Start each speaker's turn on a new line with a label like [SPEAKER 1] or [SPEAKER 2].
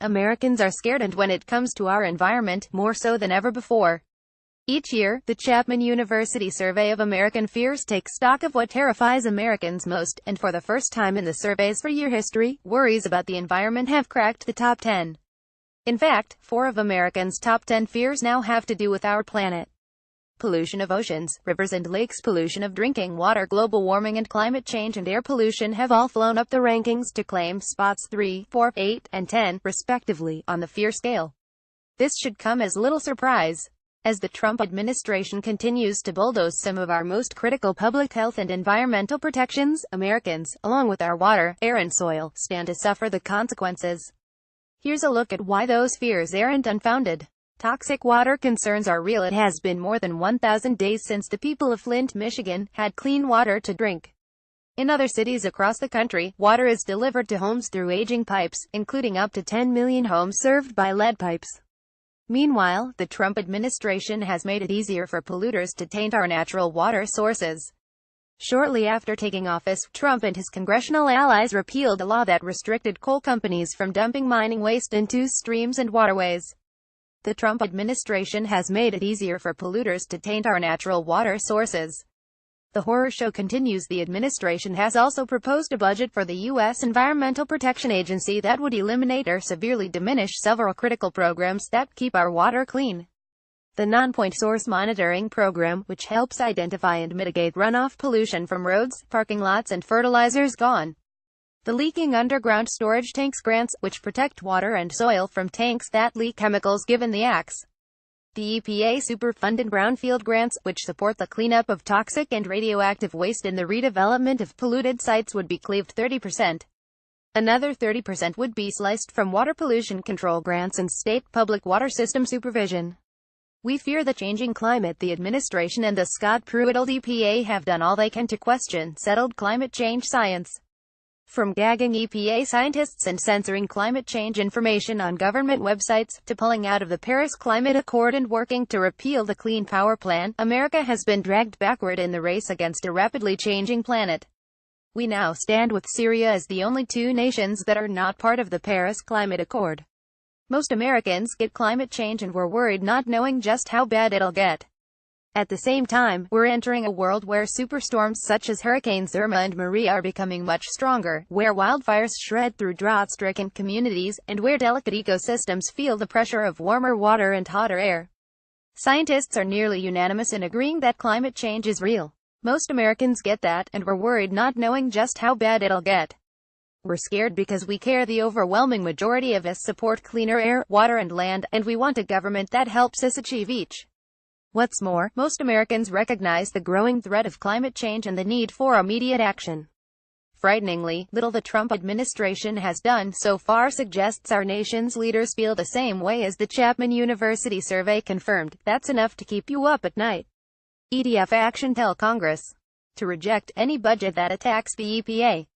[SPEAKER 1] Americans are scared, and when it comes to our environment, more so than ever before. Each year, the Chapman University Survey of American Fears takes stock of what terrifies Americans most, and for the first time in the survey's 4-year history, worries about the environment have cracked the top 10. In fact, 4 of Americans' top 10 fears now have to do with our planet. Pollution of oceans, rivers and lakes, pollution of drinking water, global warming and climate change and air pollution have all flown up the rankings to claim spots 3, 4, 8, and 10, respectively, on the fear scale. This should come as little surprise. As the Trump administration continues to bulldoze some of our most critical public health and environmental protections, Americans, along with our water, air and soil, stand to suffer the consequences. Here's a look at why those fears aren't unfounded. Toxic water concerns are real. It has been more than 1,000 days since the people of Flint, Michigan, had clean water to drink. In other cities across the country, water is delivered to homes through aging pipes, including up to 10 million homes served by lead pipes. Meanwhile, the Trump administration has made it easier for polluters to taint our natural water sources. Shortly after taking office, Trump and his congressional allies repealed a law that restricted coal companies from dumping mining waste into streams and waterways. The Trump administration has made it easier for polluters to taint our natural water sources. The horror show continues. The administration has also proposed a budget for the U.S. Environmental Protection Agency that would eliminate or severely diminish several critical programs that keep our water clean. The Non-Point Source Monitoring Program, which helps identify and mitigate runoff pollution from roads, parking lots and fertilizers, gone. The Leaking Underground Storage Tanks grants, which protect water and soil from tanks that leak chemicals, given the axe. The EPA Superfund brownfield grants, which support the cleanup of toxic and radioactive waste and the redevelopment of polluted sites, would be cleaved 30%. Another 30% would be sliced from water pollution control grants and state public water system supervision. We fear the changing climate. The administration and the Scott Pruitt-led EPA have done all they can to question settled climate change science. From gagging EPA scientists and censoring climate change information on government websites, to pulling out of the Paris Climate Accord and working to repeal the Clean Power Plan, America has been dragged backward in the race against a rapidly changing planet. We now stand with Syria as the only 2 nations that are not part of the Paris Climate Accord. Most Americans get climate change and we're worried, not knowing just how bad it'll get. At the same time, we're entering a world where superstorms such as Hurricanes Irma and Maria are becoming much stronger, where wildfires shred through drought-stricken communities, and where delicate ecosystems feel the pressure of warmer water and hotter air. Scientists are nearly unanimous in agreeing that climate change is real. Most Americans get that, and we're worried, not knowing just how bad it'll get. We're scared because we care. The overwhelming majority of us support cleaner air, water and land, and we want a government that helps us achieve each. What's more, most Americans recognize the growing threat of climate change and the need for immediate action. Frighteningly, little the Trump administration has done so far suggests our nation's leaders feel the same way. As the Chapman University survey confirmed, that's enough to keep you up at night. EDF Action: tell Congress to reject any budget that attacks the EPA.